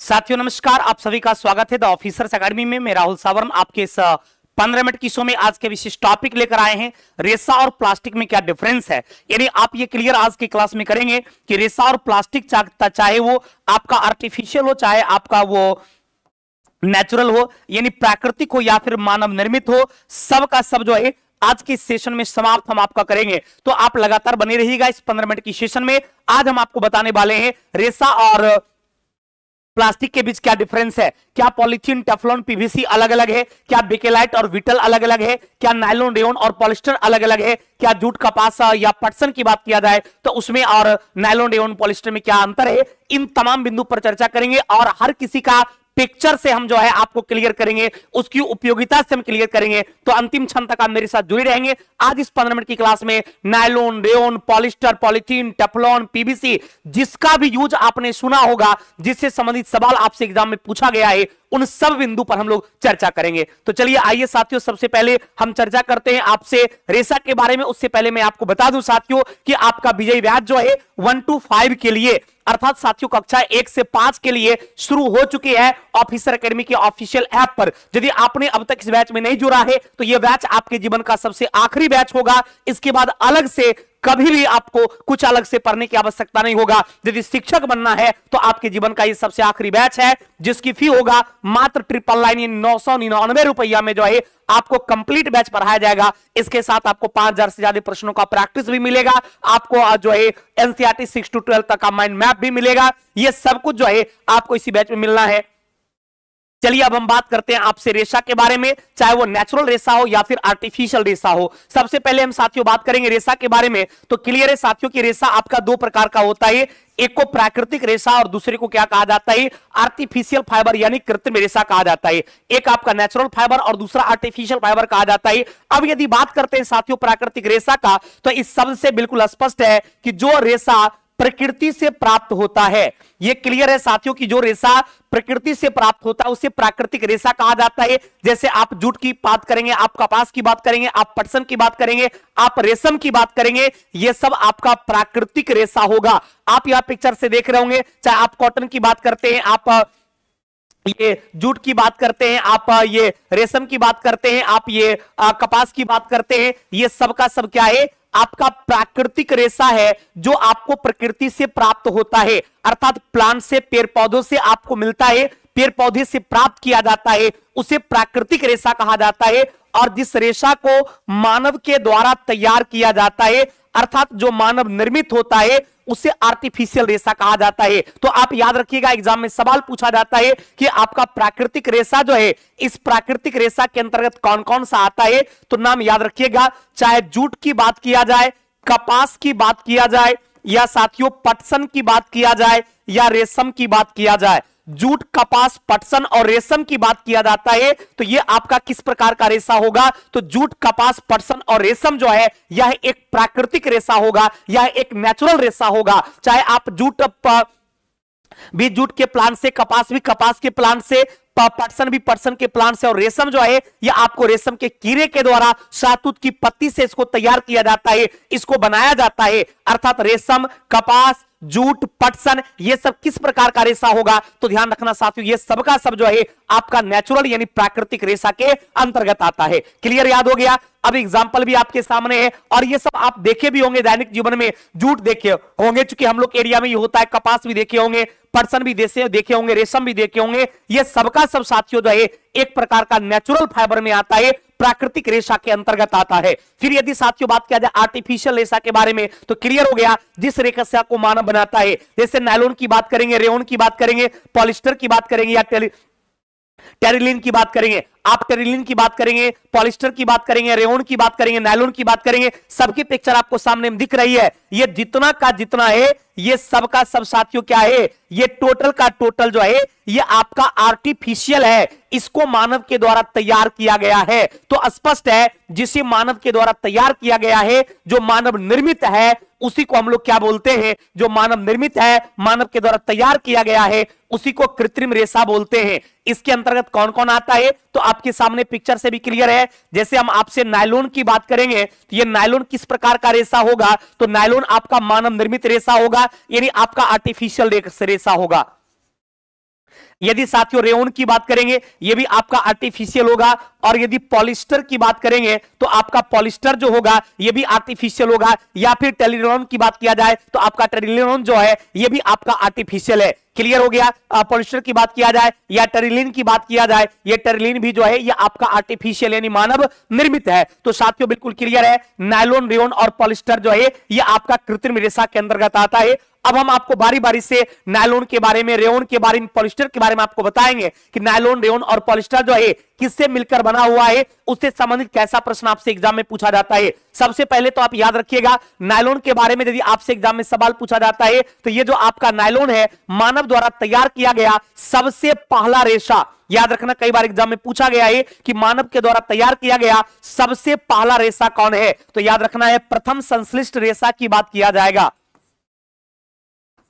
साथियों नमस्कार, आप सभी का स्वागत है द ऑफिसर्स एकेडमी में। मैं राहुल सावरम आपके इस 15 मिनट की शो में आज के विशेष टॉपिक लेकर आए हैं। रेसा और प्लास्टिक में क्या डिफरेंस है, यानी आप ये क्लियर आज की क्लास में करेंगे कि रेसा और प्लास्टिक चाहे वो आपका आर्टिफिशियल हो, चाहे आपका वो नेचुरल हो, यानी प्राकृतिक हो या फिर मानव निर्मित हो, सब का सब जो है आज के सेशन में समाप्त हम आपका करेंगे। तो आप लगातार बने रहिएगा इस 15 मिनट की सेशन में। आज हम आपको बताने वाले हैं रेसा और प्लास्टिक के बीच क्या डिफरेंस है, क्या पॉलीथीन, टेफ्लॉन, पीवीसी अलग अलग है, क्या बेकेलाइट और विटल अलग अलग है, क्या नायलॉन, रेयॉन और पॉलिस्टर अलग अलग है, क्या जूट, कपास या पटसन की बात किया जाए तो उसमें और नायलॉन, रेयॉन, पॉलिस्टर में क्या अंतर है। इन तमाम बिंदु पर चर्चा करेंगे और हर किसी का पिक्चर से हम जो है आपको क्लियर करेंगे, उसकी उपयोगिता से हम क्लियर करेंगे। तो अंतिम क्षण तक आप मेरे साथ जुड़े रहेंगे। आज इस 15 मिनट की क्लास में nylon, rayon, polyester, polythene, Teflon, PVC, जिसका भी यूज आपने सुना होगा, जिससे संबंधित सवाल आपसे एग्जाम में पूछा गया है, उन सब बिंदु पर हम लोग चर्चा करेंगे। तो चलिए आइए साथियों, सबसे पहले हम चर्चा करते हैं आपसे रेसा के बारे में। उससे पहले मैं आपको बता दूं साथियों कि आपका विजयी बैच जो है 1 to 5 के लिए, अर्थात साथियों कक्षा 1 से 5 के लिए शुरू हो चुकी है ऑफिसर एकेडमी के ऑफिशियल ऐप पर। यदि आपने अब तक इस बैच में नहीं जुड़ा है तो यह बैच आपके जीवन का सबसे आखिरी बैच होगा। इसके बाद अलग से कभी भी आपको कुछ अलग से पढ़ने की आवश्यकता नहीं होगा। यदि शिक्षक बनना है तो आपके जीवन का ये सबसे आखिरी बैच है, जिसकी फी होगा मात्र 999 999 रुपया में जो है आपको कंप्लीट बैच पढ़ाया जाएगा। इसके साथ आपको 5000 से ज्यादा प्रश्नों का प्रैक्टिस भी मिलेगा, आपको जो है एनसीईआरटी 6 to 12 तक का माइंड मैप भी मिलेगा। ये सब कुछ जो है आपको इसी बैच में मिलना है। चलिए अब हम बात करते हैं आपसे रेशा के बारे में, चाहे वो नेचुरल रेशा हो या फिर आर्टिफिशियल रेशा हो। सबसे पहले हम साथियों बात करेंगे रेशा के बारे में। तो क्लियर है साथियों कि रेशा आपका दो प्रकार का होता है, एक को प्राकृतिक रेशा और दूसरे को क्या कहा जाता है, आर्टिफिशियल फाइबर यानी कृत्रिम रेशा कहा जाता है। एक आपका नेचुरल फाइबर और दूसरा आर्टिफिशियल फाइबर कहा जाता है। अब यदि बात करते हैं साथियों प्राकृतिक रेशा का, तो इस शब्द से बिल्कुल स्पष्ट है कि जो रेशा प्रकृति से प्राप्त होता है, यह क्लियर है साथियों कि जो रेशा प्रकृति से प्राप्त होता है उसे प्राकृतिक रेशा कहा जाता है। जैसे आप जूट की बात करेंगे, आप कपास की बात करेंगे, आप पटसन की बात करेंगे, आप रेशम की बात करेंगे, यह सब आपका प्राकृतिक रेशा होगा। आप यहां पिक्चर से देख रहे होंगे, चाहे आप कॉटन की बात करते हैं, आप ये जूट की बात करते हैं, आप ये रेशम की बात करते हैं, आप ये कपास की बात करते हैं, ये सब का सब क्या है, आपका प्राकृतिक रेशा है जो आपको प्रकृति से प्राप्त होता है। अर्थात प्लांट से, पेड़ पौधों से आपको मिलता है, पेड़ पौधे से प्राप्त किया जाता है, उसे प्राकृतिक रेशा कहा जाता है। और जिस रेशा को मानव के द्वारा तैयार किया जाता है, अर्थात जो मानव निर्मित होता है, उसे आर्टिफिशियल रेशा कहा जाता है। तो आप याद रखिएगा, एग्जाम में सवाल पूछा जाता है कि आपका प्राकृतिक रेशा जो है, इस प्राकृतिक रेशा के अंतर्गत कौन कौन सा आता है, तो नाम याद रखिएगा, चाहे जूट की बात किया जाए, कपास की बात किया जाए, या साथियों पटसन की बात किया जाए, या रेशम की बात किया जाए। जूट, कपास, पटसन और रेशम की बात किया जाता है तो यह आपका किस प्रकार का रेशा होगा, तो जूट, कपास, पटसन और रेशम जो है यह एक प्राकृतिक रेशा होगा, यह एक नेचुरल रेशा होगा। चाहे आप जूट भी जूट के प्लांट से, कपास भी कपास के प्लांट से, पटसन भी पटसन के प्लांट से, और रेशम जो है यह आपको रेशम के कीड़े के द्वारा शहतूत की पत्ती से इसको तैयार किया जाता है, इसको बनाया जाता है। अर्थात रेशम, कपास, जूट, पटसन, ये सब किस प्रकार का रेशा होगा, तो ध्यान रखना साथियों, ये सबका सब जो है आपका नेचुरल यानी प्राकृतिक रेशा के अंतर्गत आता है। क्लियर, याद हो गया। अब एग्जांपल भी आपके सामने है और ये सब आप देखे भी होंगे दैनिक जीवन में। जूट देखे होंगे, चूंकि हम लोग एरिया में ये होता है, कपास भी देखे होंगे, पटसन भी देखे होंगे, रेशम भी देखे होंगे। ये सबका सब साथियों जो है एक प्रकार का नेचुरल फाइबर में आता है, प्राकृतिक रेशा के अंतर्गत आता है। फिर यदि साथियों बात किया जाए आर्टिफिशियल रेशा के बारे में, तो क्लियर हो गया, जिस रेशा को मानव बनाता है। जैसे नायलॉन की बात करेंगे, रेयॉन की बात करेंगे, पॉलिस्टर की बात करेंगे, या टेरिलिन की बात करेंगे, आप टेरिलिन की बात करेंगे, पॉलिस्टर की बात करेंगे, रेयॉन की बात करेंगे, नायलॉन की बात करेंगे, सबकी पिक्चर आपको सामने में दिख रही है। ये जितना का जितना है, ये सबका सब साथियों क्या है, ये टोटल का टोटल जो है ये आपका आर्टिफिशियल है, इसको मानव के द्वारा तैयार किया गया है। तो स्पष्ट है, जिसे मानव के द्वारा तैयार किया गया है, जो मानव निर्मित है, उसी को हम लोग क्या बोलते हैं, जो मानव निर्मित है, मानव के द्वारा तैयार किया गया है, उसी को कृत्रिम रेशा बोलते हैं। इसके अंतर्गत कौन कौन आता है, तो आपके सामने पिक्चर से भी क्लियर है। जैसे हम आपसे नायलॉन की बात करेंगे तो ये नायलॉन किस प्रकार का रेशा होगा, तो नायलॉन आपका मानव निर्मित रेशा होगा, यानी आपका आर्टिफिशियल रेशा होगा। यदि साथियों रेयन की बात करेंगे ये भी आपका आर्टिफिशियल होगा, और यदि पॉलिस्टर की बात करेंगे तो आपका पॉलिस्टर जो होगा ये भी आर्टिफिशियल होगा, या फिर टेरिलिनोन की बात किया जाए तो आपका टेरिलिनोन जो है ये भी आपका आर्टिफिशियल है। क्लियर हो गया। पॉलिस्टर की बात किया जाए या टेरिलिन की बात किया जाए, ये टेरिलिन भी जो है ये आपका आर्टिफिशियल यानी मानव निर्मित है। तो साथियों बिल्कुल क्लियर है, नायलॉन, रेयन और पॉलिस्टर जो है ये आपका कृत्रिम रेशा के अंतर्गत आता है। अब हम आपको बारी बारी से नायलॉन के बारे में, रेयन के बारे में, पॉलिस्टर के बारे में आपको बताएंगे कि नायलॉन, रेयन और पॉलिस्टर जो है किससे मिलकर बना हुआ है, उससे संबंधित कैसा प्रश्न आपसे एग्जाम में पूछा जाता है। सबसे पहले तो आप याद रखिएगा, नायलॉन के बारे में यदि आपसे एग्जाम में सवाल पूछा जाता है तो ये जो आपका नायलॉन है मानव द्वारा तैयार किया गया सबसे पहला रेशा। याद रखना, कई बार एग्जाम में पूछा गया है कि मानव के द्वारा तैयार किया गया सबसे पहला रेशा कौन है, तो याद रखना है प्रथम संश्लिष्ट रेशा की बात किया जाएगा।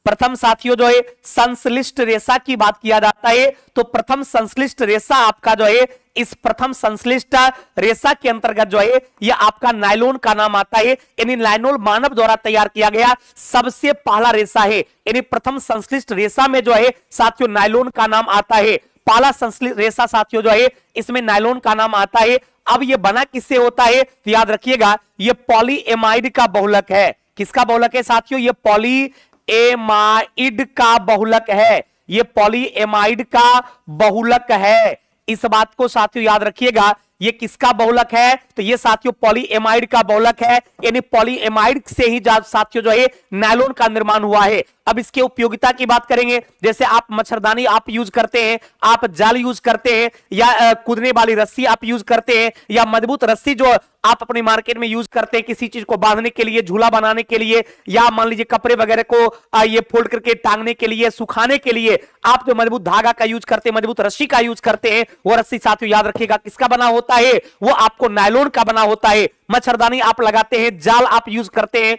प्रथम साथियों जो है संश्लिष्ट रेशा की बात किया जाता है, तो प्रथम संश्लिष्ट रेशा आपका जो है, इस प्रथम संश्लिष्ट रेशा के अंतर्गत जो है यह आपका नायलॉन का नाम आता है। यानी नायलॉन मानव द्वारा तैयार किया गया सबसे पहला रेशा है, यानी प्रथम संश्लिष्ट रेशा में जो है साथियों नायलॉन का नाम आता है। पहला संश्लिष्ट रेशा साथियों जो है इसमें नायलॉन का नाम आता है। अब यह बना किससे होता है, तो याद रखिएगा यह पॉलीएमाइड का बहुलक है। किसका बहुलक है साथियों, यह पॉलीएमाइड का बहुलक है, यह पॉलीएमाइड का बहुलक है। इस बात को साथियों याद रखिएगा, ये किसका बहुलक है, तो ये साथियों पॉलीएमाइड का बहुलक है। यानी पॉलीएमाइड से ही साथियों जो है नायलॉन का निर्माण हुआ है। अब इसके उपयोगिता की बात करेंगे, जैसे आप मच्छरदानी आप यूज करते हैं, आप जाल यूज करते हैं, या कूदने वाली रस्सी आप यूज करते हैं, या मजबूत रस्सी जो आप अपने मार्केट में यूज करते हैं किसी चीज को बांधने के लिए, झूला बनाने के लिए, या मान लीजिए कपड़े वगैरह को ये फोल्ड करके टांगने के लिए, सुखाने के लिए आप जो मजबूत धागा का यूज करते हैं, मजबूत रस्सी का यूज करते हैं, वो रस्सी साथियों याद रखिएगा किसका बना होता है, वो आपको नायलॉन का बना होता है। मच्छरदानी आप लगाते हैं, जाल आप यूज करते हैं,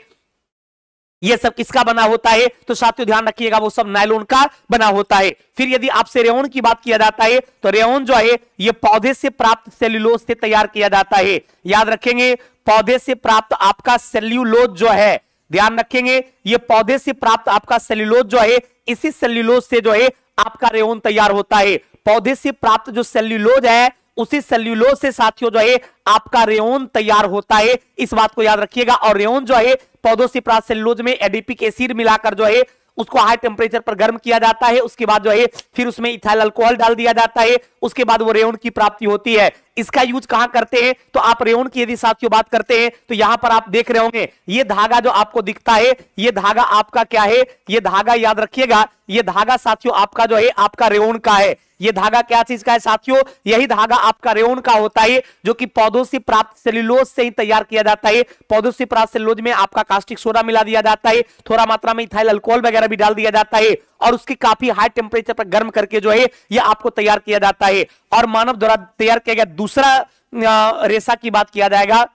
ये सब किसका बना होता है, तो साथियों ध्यान रखिएगा वो सब नायलॉन का बना होता है। फिर यदि आपसे रेयन की बात किया जाता है तो रेयन जो है ये पौधे से प्राप्त सेल्यूलोज से तैयार किया जाता है। याद रखेंगे पौधे से प्राप्त आपका सेल्यूलोज जो है, ध्यान रखेंगे ये पौधे से प्राप्त आपका सेल्यूलोज जो है, इसी सेल्यूलोज से जो है आपका रेयन तैयार होता है। पौधे से प्राप्त जो सेल्यूलोज है उसी सेल्यूलोज से साथियों जो है आपका रेयन तैयार होता है। इस बात को याद रखिएगा। और रेयन जो है पौधों से प्राप्त सेल्यूलोज में एडिपिक एसिड मिलाकर जो है उसको हाई टेम्परेचर पर गर्म किया जाता है, उसके बाद जो है फिर उसमें इथाइल अल्कोहल डाल दिया जाता है, उसके बाद वो रेयन की प्राप्ति होती है। इसका यूज कहां करते हैं, तो आप रेयन की यदि साथियों बात करते हैं तो यहां पर आप देख रहे होंगे ये धागा जो आपको दिखता है, ये धागा आपका क्या है, ये धागा याद रखिएगा ये धागा साथियों आपका जो है आपका रेयन का है। ये धागा क्या चीज का है साथियों, यही धागा आपका रेयन का होता है जो कि पौधों से प्राप्त सेल्यूलोज से ही तैयार किया जाता है। पौधों से प्राप्त सेल्यूलोज में आपका कास्टिक सोडा मिला दिया जाता है, थोड़ा मात्रा में इथाइल अल्कोहल वगैरह भी डाल दिया जाता है, और उसकी काफी हाई टेम्परेचर पर गर्म करके जो है ये आपको तैयार किया जाता है। और मानव द्वारा तैयार किया गया दूसरा रेशा की बात किया जाएगा।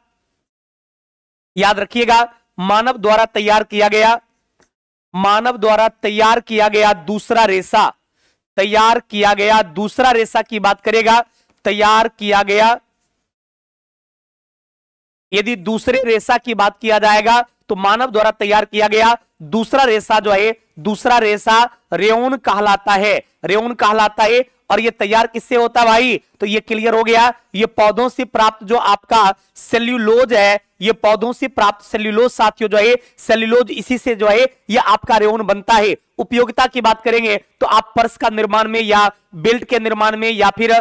याद रखिएगा मानव द्वारा तैयार किया गया, मानव द्वारा तैयार किया गया दूसरा रेशा, तैयार किया गया दूसरा रेशा की बात करेगा। तैयार किया गया यदि दूसरे रेशा की बात किया जाएगा तो मानव द्वारा तैयार किया गया दूसरा रेशा जो है, दूसरा रेशा रेयन कहलाता है, रेयन कहलाता है। और ये तैयार किससे होता है भाई, तो ये क्लियर हो गया, ये पौधों से प्राप्त जो आपका सेल्यूलोज है, ये पौधों से प्राप्त सेल्यूलोज साथियों जो है सेल्यूलोज इसी से जो है ये आपका रेयन बनता है। उपयोगिता की बात करेंगे तो आप पर्स का निर्माण में या बेल्ट के निर्माण में या फिर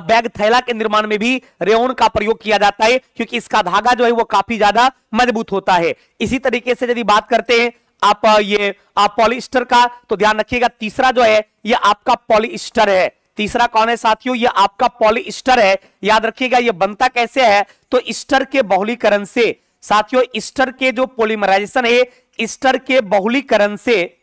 बैग थैला के निर्माण में भी रेयन का प्रयोग किया जाता है, क्योंकि इसका धागा जो है वो काफी ज्यादा मजबूत होता है। इसी तरीके से यदि बात करते हैं आप ये पॉलिएस्टर का, तो ध्यान रखिएगा तीसरा जो है ये आपका पॉलिएस्टर है। तीसरा कौन है साथियों, ये आपका पॉलिएस्टर है। याद रखिएगा ये बनता कैसे है, तो ईस्टर के बहुलीकरण से साथियों, ईस्टर के जो पॉलीमराइजेशन है, ईस्टर के बहुलीकरण से,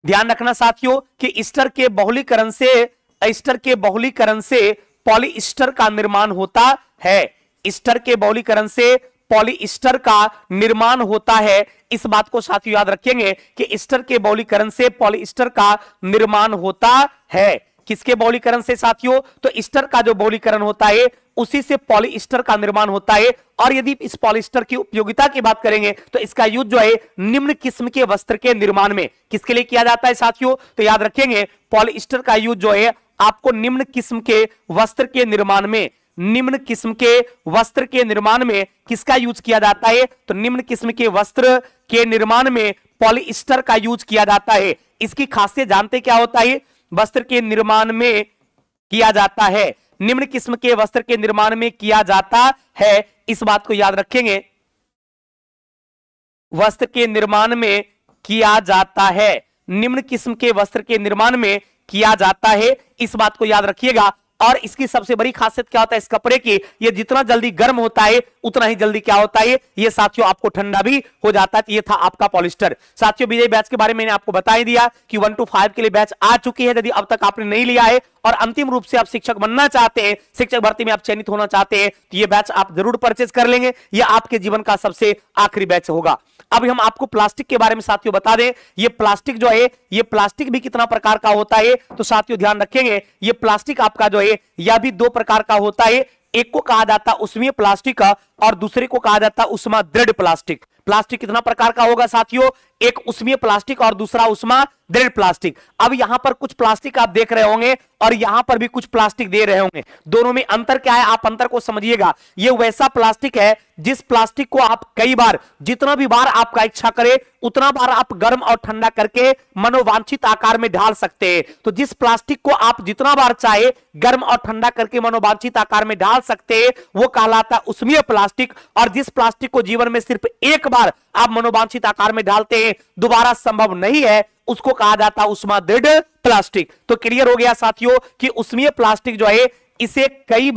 ध्यान रखना साथियों कि ईस्टर के बहुलीकरण से, ईस्टर के बहुलीकरण से पॉलिएस्टर का निर्माण होता है। ईस्टर के बहुलीकरण से पॉलिएस्टर का निर्माण होता है। इस बात को साथियों याद रखेंगे कि ईस्टर के बहुलीकरण से पॉलिएस्टर का निर्माण होता है। किसके बहुलीकरण से साथियों, तो ईस्टर का जो बहुलीकरण होता है उसी से पॉलिएस्टर का निर्माण होता है। और यदि इस पॉलिएस्टर की उपयोगिता की बात करेंगे तो इसका यूज जो है निम्न किस्म के वस्त्र के निर्माण में किसके लिए किया जाता है साथियों, तो याद रखेंगे पॉलिएस्टर का यूज जो है आपको निम्न किस्म के वस्त्र के निर्माण में, निम्न किस्म के वस्त्र के निर्माण में किसका यूज किया जाता है, तो निम्न किस्म के वस्त्र के निर्माण में पॉलिएस्टर का यूज किया जाता है। इसकी खासियत जानते क्या होता है, वस्त्र के निर्माण में किया जाता है, निम्न किस्म के वस्त्र के निर्माण में किया जाता है, इस बात को याद रखेंगे, वस्त्र के निर्माण में किया जाता है, निम्न किस्म के वस्त्र के निर्माण में किया जाता है, इस बात को याद रखिएगा। और इसकी सबसे बड़ी खासियत क्या होता है इस कपड़े की, ये जितना जल्दी गर्म होता है उतना ही जल्दी क्या होता है, ये साथियों आपको ठंडा भी हो जाता है। ये था आपका पॉलिएस्टर। साथियों विजय बैच के बारे में मैंने आपको बता ही दिया कि 1 to 5 के लिए बैच आ चुकी है। यदि अब तक आपने नहीं लिया है और अंतिम रूप से आप शिक्षक बनना चाहते हैं, शिक्षक भर्ती में आप चयनित होना चाहते हैं, तो ये बैच आप जरूर परचेज कर लेंगे। ये आपके जीवन का सबसे आखिरी बैच होगा। अब हम आपको प्लास्टिक के बारे में साथियों बता दें, ये प्लास्टिक जो है, ये प्लास्टिक भी कितना प्रकार का होता है, तो साथियों ध्यान रखेंगे ये प्लास्टिक आपका जो है यह भी 2 प्रकार का होता है। एक को कहा जाता है उष्मीय प्लास्टिक और दूसरे को कहा जाता है उष्मा दृढ़ प्लास्टिक। प्लास्टिक कितना प्रकार का होगा साथियों, एक उष्मीय प्लास्टिक और दूसरा उष्मा दृढ़ प्लास्टिक। अब यहां पर कुछ प्लास्टिक आप देख रहे होंगे और यहां पर भी कुछ प्लास्टिक दे रहे होंगे, दोनों में अंतर क्या है आप अंतर को समझिएगा। ये वैसा प्लास्टिक है जिस प्लास्टिक को आप कई बार, जितना भी बार आपका इच्छा करे उतना बार आप गर्म और ठंडा करके मनोवांछित आकार में ढाल सकते हैं। तो जिस प्लास्टिक को आप जितना बार चाहे गर्म और ठंडा करके मनोवांछित आकार में ढाल सकते हैं वो कहलाता है उष्मीय प्लास्टिक। और जिस प्लास्टिक को जीवन में सिर्फ एक बार आप मनोवांछित आकार में डालते हैं, दोबारा संभव नहीं है, उसको कहा जाता है उष्मा दृढ़ प्लास्टिक। तो क्लियर हो गया साथियों कि उष्मीय प्लास्टिक जो है इसे कई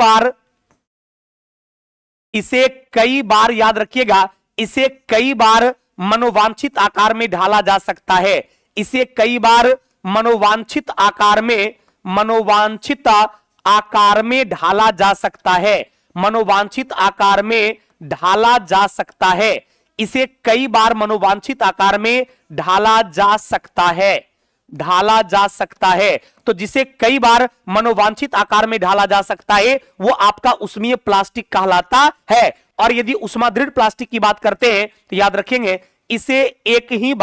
बार याद रखिएगा, इसे कई बार मनोवांछित आकार में ढाला जा सकता है, इसे कई बार मनोवांछित आकार में ढाला जा सकता है, मनोवांछित आकार में ढाला जा सकता है, इसे कई बार मनोवांछित आकार में ढाला जा सकता है, ढाला जा सकता है। तो जिसे कई बार मनोवांछित आकार में ढाला जा सकता है वो आपका उष्मीय प्लास्टिक कहलाता है। और यदि उष्मा दृढ़ प्लास्टिक की बात करते हैं तो याद रखेंगे इसे एक ही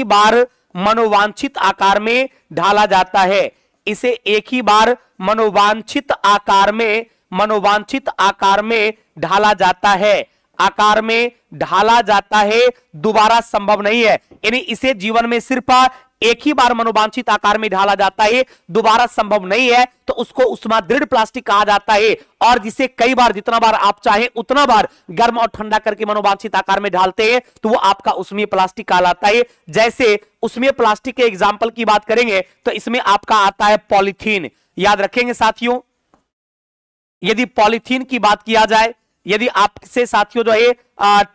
बार मनोवांछित आकार में ढाला जाता है, इसे एक ही बार मनोवांछित आकार में ढाला जाता है, आकार में ढाला जाता है, दोबारा संभव नहीं है। यानी इसे जीवन में सिर्फ एक ही बार मनोवांछित आकार में ढाला जाता है, दोबारा संभव नहीं है, तो उसको उष्मा दृढ़ प्लास्टिक कहा जाता है। और जिसे कई बार, जितना बार आप चाहें उतना बार गर्म और ठंडा करके मनोवांछित आकार में ढालते हैं तो वो आपका उष्मीय प्लास्टिक कहलाता है। जैसे उष्मीय प्लास्टिक के एग्जाम्पल की बात करेंगे तो इसमें आपका आता है पॉलीथीन। याद रखेंगे साथियों, यदि पॉलीथीन की बात किया जाए, यदि आपसे साथियों जो है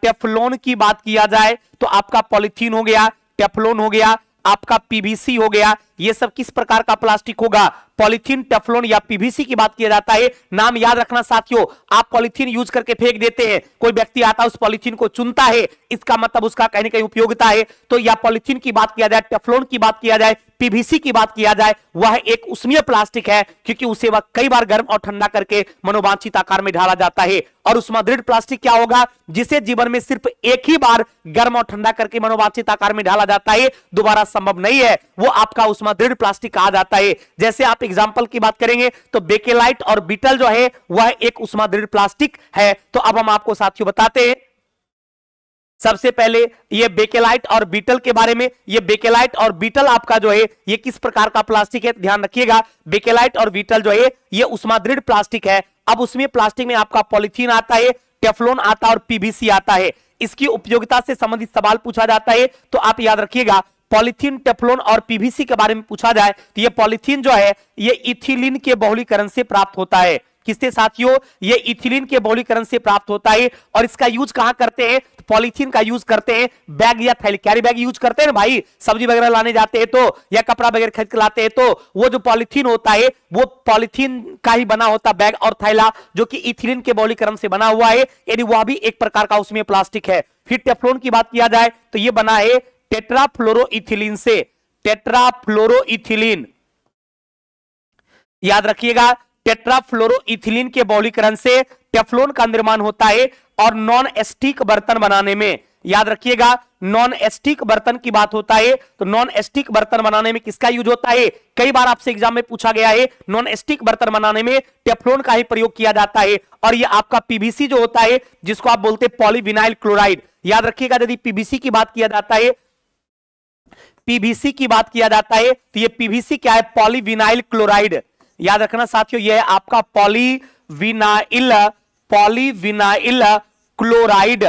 टेफ्लॉन की बात किया जाए तो आपका पॉलीथीन हो गया, टेफ्लॉन हो गया, आपका पीवीसी हो गया, ये सब किस प्रकार का प्लास्टिक होगा, पॉलीथीन, टेफ्लॉन या पीवीसी की बात किया जाता है। नाम याद रखना साथियों, आप पॉलीथीन यूज करके फेंक देते हैं, कोई व्यक्ति आता है उस पॉलीथीन को चुनता है, इसका मतलब उसका कहीं ना कहीं उपयोगिता है। तो या पॉलीथीन की बात किया जाए, टेफ्लॉन की बात किया जाए, पीवीसी की बात किया जाए, वह एक उष्मीय प्लास्टिक है क्योंकि उसे वह कई बार गर्म और ठंडा करके मनोवांछित आकार में ढाला जाता है। और उष्मा दृढ़ प्लास्टिक क्या होगा, जिसे जीवन में सिर्फ एक ही बार गर्म और ठंडा करके मनोवांछित आकार में ढाला जाता है, दोबारा संभव नहीं है, वो आपका उष्मा दृढ़ प्लास्टिक कहा जाता है। जैसे आप एग्जांपल की बात करेंगे तो बेकेलाइट और बीटल जो है वह एक उष्मा दृढ़ प्लास्टिक है। तो अब हम आपको साथियों बताते हैं सबसे पहले ये बेकेलाइट और बीटल के बारे में। ये बेकेलाइट और बीटल आपका जो है ये किस प्रकार का प्लास्टिक है, ध्यान रखिएगा। बेकेलाइट और बीटल जो है ये उष्मा दृढ़ प्लास्टिक है। अब उसमें प्लास्टिक में आपका पॉलीथीन आता है, टेफ्लॉन आता है और पीवीसी आता है। इसकी उपयोगिता से संबंधित सवाल पूछा जाता है तो आप याद रखिएगा, पॉलीथीन, टेफ्लॉन और पीवीसी के बारे में पूछा जाए तो ये पॉलीथीन जो है ये इथिलीन के बहुलीकरण से प्राप्त होता है। किससे साथियों, ये इथिलीन के बहुलीकरण से प्राप्त होता है। और इसका यूज कहां करते हैं, तो पॉलीथीन का यूज करते हैं बैग या थैली, कैरी बैग यूज करते हैं ना भाई, सब्जी वगैरह लाने जाते हैं तो, या कपड़ा वगैरह खरीद के लाते हैं तो वो जो पॉलीथीन होता है वो पॉलीथीन का ही बना होता बैग और थैला, जो कि इथिलीन के बहुलीकरण से बना हुआ है, यानी वह भी एक प्रकार का उसमें प्लास्टिक है। फिर टेफ्लॉन की बात किया जाए तो ये बना है टेट्राफ्लोरोइथिलीन से, टेट्राफ्लोरोइथिलीन, याद रखिएगा टेट्राफ्लोरोइथिलीन के बहुलीकरण से टेफ्लॉन का निर्माण होता है। और नॉन स्टिक बर्तन बनाने में, याद रखिएगा नॉन स्टिक बर्तन की बात होता है, तो नॉन स्टिक बर्तन बनाने में किसका यूज होता है? कई बार आपसे एग्जाम में पूछा गया है, नॉन स्टिक बर्तन बनाने में टेफ्लॉन का ही प्रयोग किया जाता है। और ये आपका पीवीसी जो होता है, जिसको आप बोलते हैं पॉलीविनाइल क्लोराइड, याद रखिएगा यदि पीवीसी की बात किया जाता है, पीवीसी की बात किया जाता है, तो ये पीवीसी क्या है? Polyvinyl chloride. याद रखना साथियों, ये है आपका पॉलीविनाइल क्लोराइड।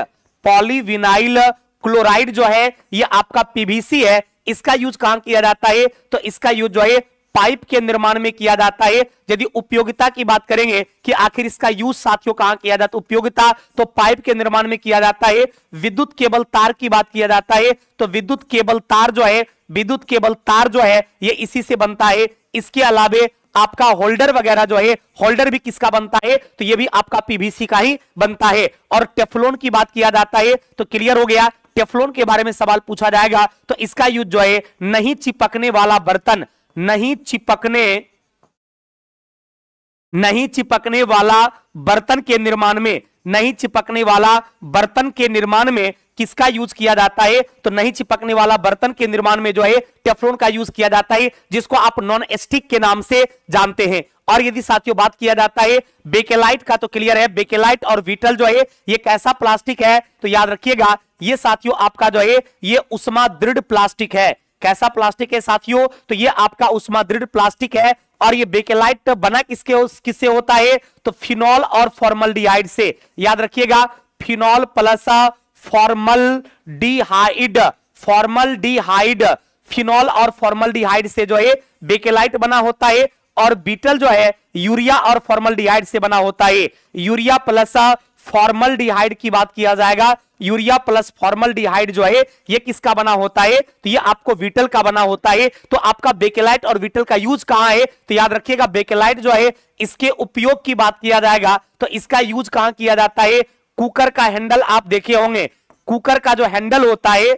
पॉलीविनाइल क्लोराइड जो है ये आपका पीवीसी है। इसका यूज कहां किया जाता है? तो इसका यूज जो है पाइप के निर्माण में किया जाता है। यदि उपयोगिता की बात करेंगे कि आखिर इसका यूज साथियों कहां किया जाता है, उपयोगिता तो पाइप के निर्माण में किया जाता है। विद्युत केबल तार की बात किया जाता है, तो विद्युत केबल तार जो है ये इसी से बनता है। इसके अलावे आपका होल्डर वगैरह जो है, होल्डर भी किसका बनता है? तो ये भी आपका पीवीसी का ही बनता है। और टेफ्लॉन की बात किया जाता है, तो क्लियर हो गया, टेफ्लॉन के बारे में सवाल पूछा जाएगा, तो इसका यूज जो है नहीं चिपकने वाला बर्तन, नहीं चिपकने वाला बर्तन के निर्माण में, नहीं चिपकने वाला बर्तन के निर्माण में किसका यूज किया जाता है? तो नहीं चिपकने वाला बर्तन के निर्माण में जो है टेफ्लॉन का यूज किया जाता है, जिसको आप नॉन स्टिक के नाम से जानते हैं। और यदि साथियों बात किया जाता है बेकेलाइट का, तो क्लियर है बेकेलाइट और विटल जो है ये कैसा प्लास्टिक है? तो याद रखिएगा ये साथियों आपका जो है ये उष्मा दृढ़ प्लास्टिक है। कैसा प्लास्टिक है साथियों? तो ये आपका उष्मा दृढ़ प्लास्टिक है। और ये बेकेलाइट बना किससे होता है? तो फिनॉल और फॉर्मल्डिहाइड से। याद रखिएगा फिनॉल प्लस फॉर्मल्डिहाइड, फिनॉल और फॉर्मल्डिहाइड से जो है बेकेलाइट बना होता है। और बीटल जो है यूरिया और फॉर्मल्डिहाइड से बना होता है। यूरिया प्लस फॉर्मल्डिहाइड की बात किया जाएगा, यूरिया प्लस फॉर्मल्डिहाइड जो है ये किसका बना होता है? तो ये आपको विटल का बना होता है। तो आपका बेकेलाइट और विटल का यूज कहां है? तो याद रखिएगा बेकेलाइट जो है इसके उपयोग की बात किया जाएगा, तो इसका यूज कहां किया जाता है? कुकर का हैंडल आप देखे होंगे, कुकर का जो हैंडल होता है,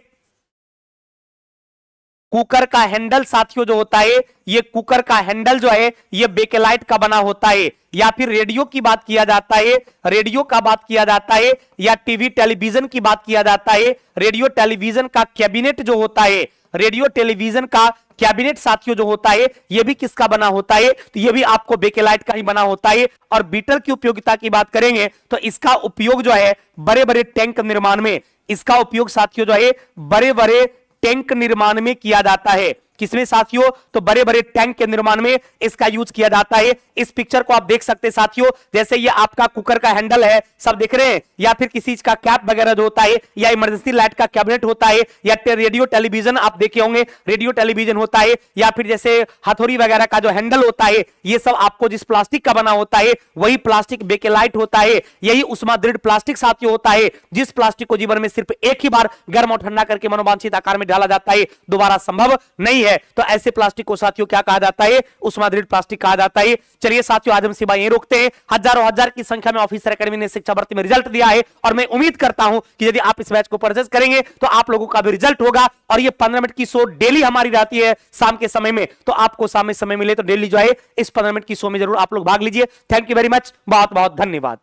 कुकर का हैंडल साथियों जो होता है ये कुकर का हैंडल जो है ये बेकेलाइट का बना होता है। या फिर रेडियो की बात किया जाता है, रेडियो का बात किया जाता है, या टीवी टेलीविजन की बात किया जाता है, रेडियो टेलीविजन का कैबिनेट जो होता है, रेडियो टेलीविजन का कैबिनेट साथियों जो होता है ये भी किसका बना होता है? तो ये भी आपको बेकेलाइट का ही बना होता है। और बीटल की उपयोगिता की बात करेंगे तो इसका उपयोग जो है बड़े बड़े टैंक निर्माण में, इसका उपयोग साथियों जो है बड़े बड़े टैंक निर्माण में किया जाता है। किसमें साथियों? तो बड़े बड़े टैंक के निर्माण में इसका यूज किया जाता है। इस पिक्चर को आप देख सकते हैं साथियों, जैसे ये आपका कुकर का हैंडल है, सब दिख रहे हैं, या फिर किसी चीज का कैप वगैरह जो होता है, या इमरजेंसी लाइट का कैबिनेट होता है, या रेडियो टेलीविजन आप देखे होंगे, रेडियो टेलीविजन होता है, या फिर जैसे हथौड़ी वगैरह का जो हैंडल होता है, ये सब आपको जिस प्लास्टिक का बना होता है वही प्लास्टिक बेकेलाइट होता है। यही उष्मा दृढ़ प्लास्टिक साथियों होता है, जिस प्लास्टिक को जीवन में सिर्फ एक ही बार गर्म और ठंडा करके मनोवांछित आकार में डाला जाता है, दोबारा संभव नहीं है। तो ऐसे प्लास्टिक को साथियों क्या कहा जाता है? उष्मा दृढ़ प्लास्टिक कहा जाता है। चलिए साथियों आज हम सिर्फ यहीं रोकते हैं। हजार की संख्या में ऑफिसर एकेडमी ने शिक्षा भर्ती में रिजल्ट दिया है, और मैं उम्मीद करता हूं कि यदि आप इस बैच को परचेज करेंगे तो आप लोगों का भी रिजल्ट होगा। और ये 15 मिनट की शो डेली हमारी रहती है शाम के समय में, तो आपको शाम में समय मिले तो डेली जो है इस 15 मिनट की शो में जरूर आप लोग भाग लीजिए। थैंक यू वेरी मच, बहुत बहुत धन्यवाद।